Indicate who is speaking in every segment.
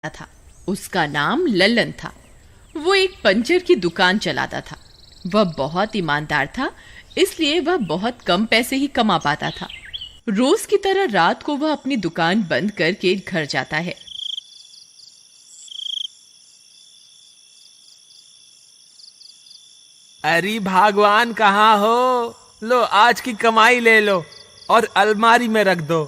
Speaker 1: था। उसका नाम लल्लन था। वो एक पंचर की दुकान चलाता था। वह बहुत ईमानदार था, इसलिए वह बहुत कम पैसे ही कमा पाता था। रोज की तरह रात को वह अपनी दुकान बंद करके घर जाता है।
Speaker 2: अरे भगवान कहाँ हो? लो आज की कमाई ले लो और अलमारी में रख दो।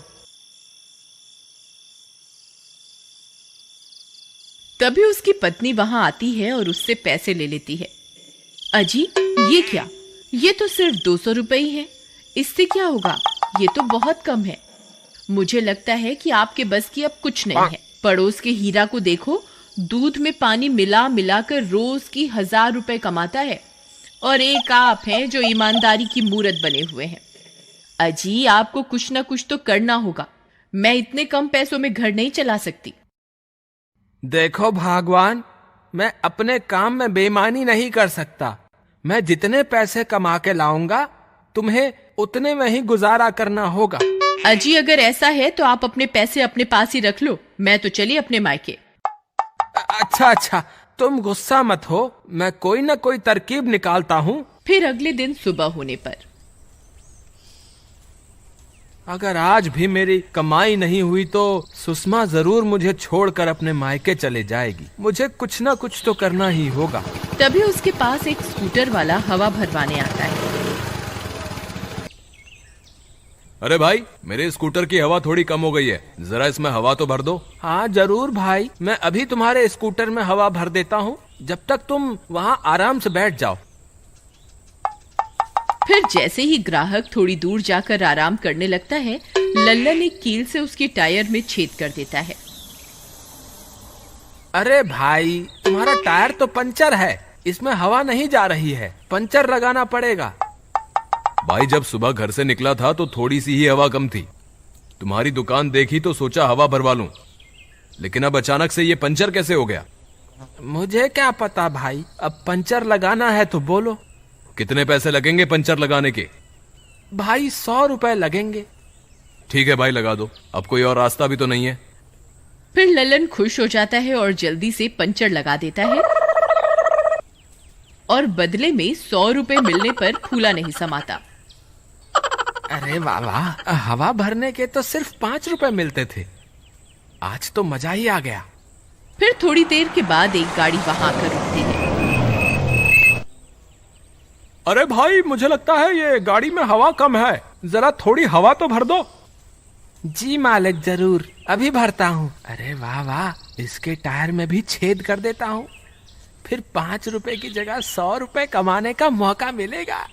Speaker 1: तभी उसकी पत्नी वहां आती है और उससे पैसे ले लेती है। अजी, ये क्या? ये तो सिर्फ 200 रुपए ही है। इससे क्या होगा? ये तो बहुत कम है। मुझे लगता है कि आपके बस की अब कुछ नहीं है। पड़ोस के हीरा को देखो, दूध में पानी मिला मिलाकर रोज की 1000 रुपए कमाता है, और एक आप हैं जो ईमानदारी की मूरत बने हुए हैं। अजी, आपको कुछ ना कुछ तो करना होगा। मैं इतने कम पैसों में घर नहीं चला सकती।
Speaker 2: देखो भगवान, मैं अपने काम में बेईमानी नहीं कर सकता। मैं जितने पैसे कमा के लाऊंगा, तुम्हें उतने में ही गुजारा करना होगा।
Speaker 1: अजी, अगर ऐसा है तो आप अपने पैसे अपने पास ही रख लो। मैं तो चली अपने मायके।
Speaker 2: अच्छा, तुम गुस्सा मत हो, मैं कोई ना कोई तरकीब निकालता हूँ।
Speaker 1: फिर अगले दिन सुबह होने पर
Speaker 2: अगर आज भी मेरी कमाई नहीं हुई तो सुषमा जरूर मुझे छोड़कर अपने मायके चले जाएगी। मुझे कुछ ना कुछ तो करना ही होगा।
Speaker 1: तभी उसके पास एक स्कूटर वाला हवा भरवाने आता है।
Speaker 3: अरे भाई, मेरे स्कूटर की हवा थोड़ी कम हो गई है, जरा इसमें हवा तो भर दो।
Speaker 2: हाँ जरूर भाई, मैं अभी तुम्हारे स्कूटर में हवा भर देता हूँ, जब तक तुम वहाँ आराम से बैठ जाओ।
Speaker 1: फिर जैसे ही ग्राहक थोड़ी दूर जाकर आराम करने लगता है, लल्लन एक कील से उसके टायर में छेद कर देता है।
Speaker 2: अरे भाई, तुम्हारा टायर तो पंचर है, इसमें हवा नहीं जा रही है, पंचर लगाना पड़ेगा।
Speaker 3: भाई, जब सुबह घर से निकला था तो थोड़ी सी ही हवा कम थी। तुम्हारी दुकान देखी तो सोचा हवा भरवा लूं, लेकिन अब अचानक से ये पंचर कैसे हो गया?
Speaker 2: मुझे क्या पता भाई, अब पंचर लगाना है तो बोलो।
Speaker 3: कितने पैसे लगेंगे पंचर लगाने के?
Speaker 2: भाई 100 रुपए लगेंगे।
Speaker 3: ठीक है भाई, लगा दो। अब कोई और रास्ता भी तो नहीं है।
Speaker 1: फिर लल्लन खुश हो जाता है और जल्दी से पंचर लगा देता है, और बदले में 100 रुपए मिलने पर फूला नहीं समाता।
Speaker 2: अरे वाह, हवा भरने के तो सिर्फ 5 रुपए मिलते थे। आज तो मजा ही आ गया।
Speaker 1: फिर थोड़ी देर के बाद एक गाड़ी वहां आकर रुकती है।
Speaker 2: अरे भाई, मुझे लगता है ये गाड़ी में हवा कम है, जरा थोड़ी हवा तो भर दो। जी मालिक, जरूर, अभी भरता हूँ। अरे वाह, इसके टायर में भी छेद कर देता हूँ, फिर 5 रुपए की जगह 100 रुपए कमाने का मौका मिलेगा।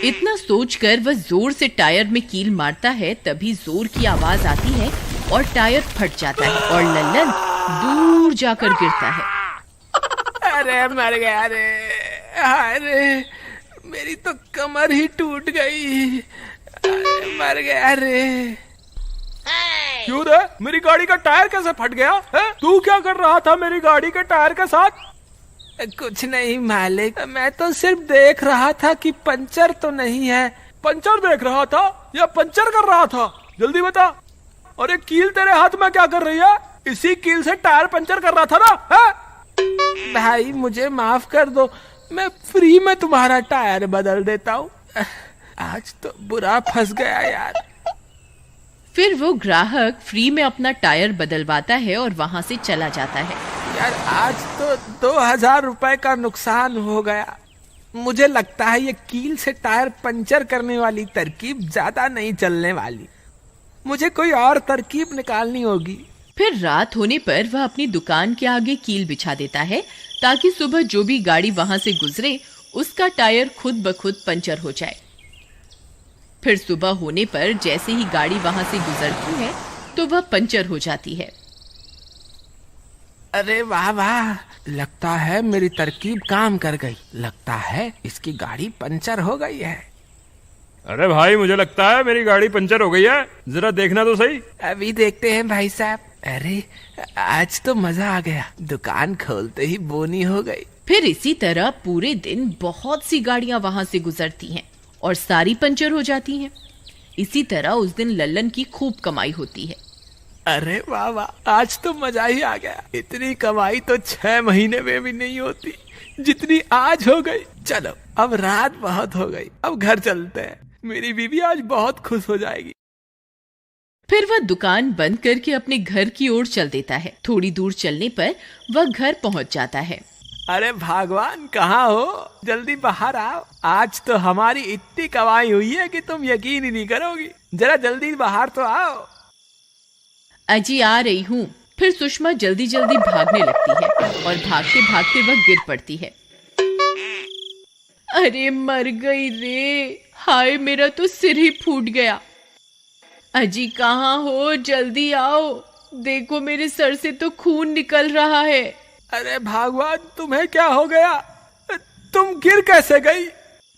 Speaker 1: इतना सोचकर वह जोर से टायर में कील मारता है। तभी जोर की आवाज आती है और टायर फट जाता है और लल्लन दूर जाकर गिरता है।
Speaker 2: अरे मर गया रे, अरे मेरी तो कमर ही टूट गई। अरे मर गया रे। क्यों रे, मेरी गाड़ी का टायर कैसे फट गया है? तू क्या कर रहा था मेरी गाड़ी के टायर के साथ? कुछ नहीं मालिक, मैं तो सिर्फ देख रहा था कि पंचर तो नहीं है। पंचर देख रहा था या पंचर कर रहा था? जल्दी बता। अरे कील तेरे हाथ में क्या कर रही है? इसी कील से टायर पंचर कर रहा था ना? है? भाई मुझे माफ कर दो, मैं फ्री में तुम्हारा टायर बदल देता हूँ। आज तो बुरा फंस गया यार।
Speaker 1: फिर वो ग्राहक फ्री में अपना टायर बदलवाता है और वहां से चला जाता है।
Speaker 2: यार आज तो 2000 रुपए का नुकसान हो गया। मुझे लगता है ये कील से टायर पंचर करने वाली तरकीब ज्यादा नहीं चलने वाली। मुझे कोई और तरकीब निकालनी होगी।
Speaker 1: फिर रात होने पर वह अपनी दुकान के आगे कील बिछा देता है, ताकि सुबह जो भी गाड़ी वहां से गुजरे उसका टायर खुद ब खुद पंचर हो जाए। फिर सुबह होने पर जैसे ही गाड़ी वहां से गुजरती है तो वह पंचर हो जाती है।
Speaker 2: अरे वाह, लगता है मेरी तरकीब काम कर गई। लगता है इसकी गाड़ी पंचर हो गई है।
Speaker 4: अरे भाई, मुझे लगता है मेरी गाड़ी पंचर हो गई है, जरा देखना तो सही।
Speaker 2: अभी देखते हैं भाई साहब। अरे आज तो मजा आ गया, दुकान खोलते ही बोनी हो गई।
Speaker 1: फिर इसी तरह पूरे दिन बहुत सी गाड़ियां वहां से गुजरती हैं और सारी पंचर हो जाती हैं। इसी तरह उस दिन लल्लन की खूब कमाई होती है।
Speaker 2: अरे वाह वाह, आज तो मजा ही आ गया। इतनी कमाई तो 6 महीने में भी नहीं होती जितनी आज हो गई। चलो अब रात बहुत हो गई, अब घर चलते हैं। मेरी बीवी आज बहुत खुश हो जाएगी।
Speaker 1: फिर वह दुकान बंद करके अपने घर की ओर चल देता है। थोड़ी दूर चलने पर वह घर पहुंच जाता है।
Speaker 2: अरे भगवान, कहाँ हो? जल्दी बाहर आओ। आज तो हमारी इतनी कमाई हुई है कि तुम यकीन ही नहीं करोगी। जरा जल्दी बाहर तो आओ।
Speaker 1: अजी आ रही हूँ। फिर सुषमा जल्दी जल्दी भागने लगती है और भागते भागते वह गिर पड़ती है। अरे मर गई रे, हाय मेरा तो सिर ही फूट गया। अजी कहाँ हो? जल्दी आओ, देखो मेरे सर से तो खून निकल रहा है।
Speaker 2: अरे भगवान, तुम्हें क्या हो गया? तुम गिर कैसे गई?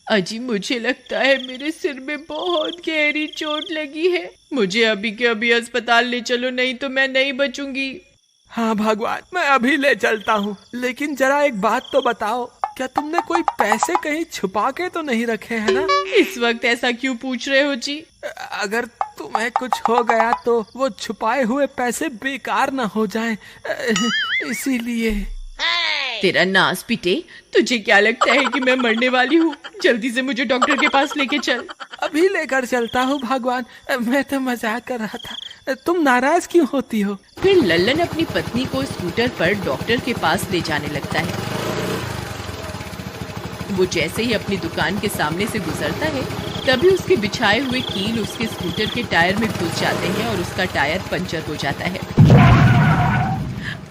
Speaker 1: अजी मुझे लगता है मेरे सिर में बहुत गहरी चोट लगी है। मुझे अभी के अभी अस्पताल ले चलो, नहीं तो मैं नहीं बचूंगी।
Speaker 2: हाँ भगवान, मैं अभी ले चलता हूँ। लेकिन जरा एक बात तो बताओ, क्या तुमने कोई पैसे कहीं छुपा के तो नहीं रखे हैं ना?
Speaker 1: इस वक्त ऐसा क्यों पूछ रहे हो जी?
Speaker 2: अगर तुम्हें कुछ हो गया तो वो छुपाए हुए पैसे बेकार ना हो जाएं, इसीलिए।
Speaker 1: तेरा नास पिटे, तुझे क्या लगता है कि मैं मरने वाली हूँ? जल्दी से मुझे डॉक्टर के पास लेके चल।
Speaker 2: अभी लेकर चलता हूँ भगवान, मैं तो मजाक कर रहा था। तुम नाराज क्यों होती हो?
Speaker 1: फिर लल्लन अपनी पत्नी को स्कूटर पर डॉक्टर के पास ले जाने लगता है। वो जैसे ही अपनी दुकान के सामने से गुजरता है, तभी उसके बिछाए हुए कील उसके स्कूटर के टायर में घुस जाते हैं और उसका टायर पंचर हो जाता है।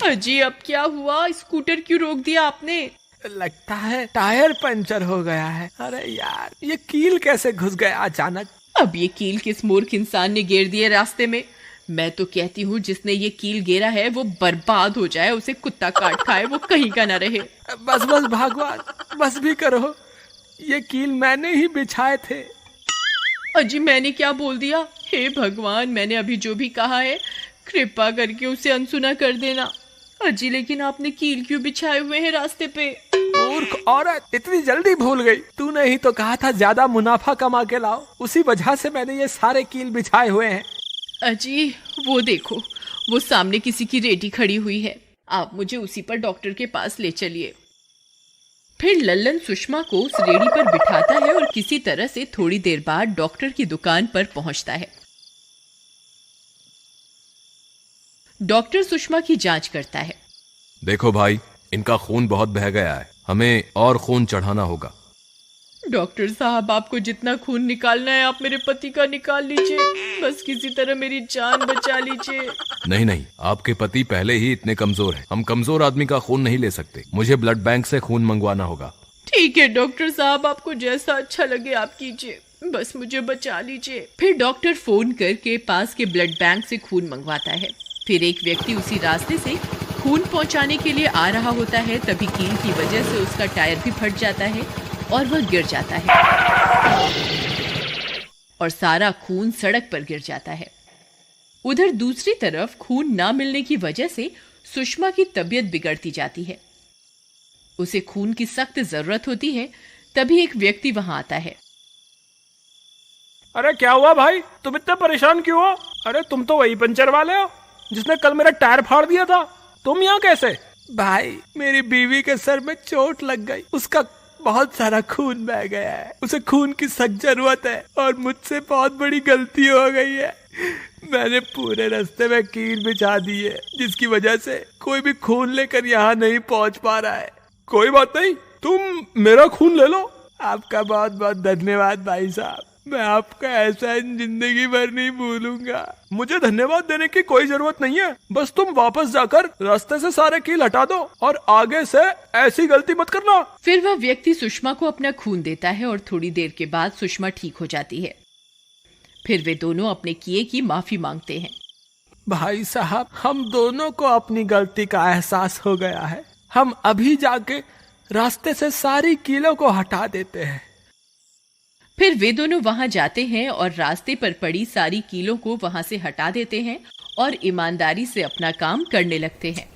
Speaker 1: अजी अब क्या हुआ? स्कूटर क्यों रोक दिया आपने?
Speaker 2: लगता है टायर पंचर हो गया है। अरे यार, ये कील कैसे घुस गया अचानक?
Speaker 1: अब ये कील किस मूर्ख इंसान ने गिर दिया रास्ते में? मैं तो कहती हूँ जिसने ये कील गिरा है वो बर्बाद हो जाए, उसे कुत्ता काट खाए, वो कहीं का ना रहे।
Speaker 2: बस बस भगवान, बस भी करो। ये कील मैंने ही बिछाए थे।
Speaker 1: अजी मैंने क्या बोल दिया? हे भगवान, मैंने अभी जो भी कहा है कृपा करके उसे अनसुना कर देना। अजी लेकिन आपने कील क्यों बिछाए हुए हैं रास्ते पे?
Speaker 2: मूर्ख औरत, इतनी जल्दी भूल गई। तूने ही तो कहा था ज्यादा मुनाफा कमा के लाओ, उसी वजह से मैंने ये सारे कील बिछाए हुए हैं।
Speaker 1: अजी वो देखो, वो सामने किसी की रेडी खड़ी हुई है। आप मुझे उसी पर डॉक्टर के पास ले चलिए। फिर लल्लन सुषमा को उस रेडी पर बिठाता है और किसी तरह से थोड़ी देर बाद डॉक्टर की दुकान पर पहुंचता है। डॉक्टर सुषमा की जांच करता है।
Speaker 3: देखो भाई, इनका खून बहुत बह गया है, हमें और खून चढ़ाना होगा।
Speaker 1: डॉक्टर साहब, आपको जितना खून निकालना है आप मेरे पति का निकाल लीजिए, बस किसी तरह मेरी जान बचा लीजिए।
Speaker 3: नहीं नहीं, आपके पति पहले ही इतने कमजोर हैं, हम कमजोर आदमी का खून नहीं ले सकते। मुझे ब्लड बैंक से खून मंगवाना होगा।
Speaker 1: ठीक है डॉक्टर साहब, आपको जैसा अच्छा लगे आप कीजिए, बस मुझे बचा लीजिए। फिर डॉक्टर फोन करके पास के ब्लड बैंक से खून मंगवाता है। फिर एक व्यक्ति उसी रास्ते से खून पहुंचाने के लिए आ रहा होता है। तभी कील की वजह से उसका टायर भी फट जाता है और वह गिर जाता है और सारा खून सड़क पर गिर जाता है। उधर दूसरी तरफ खून ना मिलने की वजह से सुषमा की तबीयत बिगड़ती जाती है। उसे खून की सख्त जरूरत होती है। तभी एक व्यक्ति वहां आता है।
Speaker 2: अरे क्या हुआ भाई, तुम इतने परेशान क्यों हो? अरे तुम तो वही पंचर वाले हो जिसने कल मेरा टायर फाड़ दिया था। तुम यहाँ कैसे? भाई, मेरी बीवी के सर में चोट लग गई, उसका बहुत सारा खून बह गया है, उसे खून की सख्त जरूरत है और मुझसे बहुत बड़ी गलती हो गई है। मैंने पूरे रास्ते में कील बिछा दी है, जिसकी वजह से कोई भी खून लेकर यहाँ नहीं पहुँच पा रहा है। कोई बात नहीं, तुम मेरा खून ले लो। आपका बहुत बहुत धन्यवाद भाई साहब, मैं आपका एहसान जिंदगी भर नहीं भूलूंगा। मुझे धन्यवाद देने की कोई जरूरत नहीं है, बस तुम वापस जाकर रास्ते से सारे कील हटा दो और आगे से ऐसी गलती मत करना।
Speaker 1: फिर वह व्यक्ति सुषमा को अपना खून देता है और थोड़ी देर के बाद सुषमा ठीक हो जाती है। फिर वे दोनों अपने किए की माफी मांगते हैं।
Speaker 2: भाई साहब, हम दोनों को अपनी गलती का एहसास हो गया है। हम अभी जाके रास्ते से सारी कीलों को हटा देते हैं।
Speaker 1: फिर वे दोनों वहां जाते हैं और रास्ते पर पड़ी सारी कीलों को वहां से हटा देते हैं और ईमानदारी से अपना काम करने लगते हैं।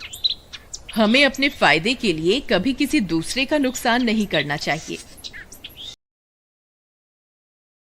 Speaker 1: हमें अपने फायदे के लिए कभी किसी दूसरे का नुकसान नहीं करना चाहिए।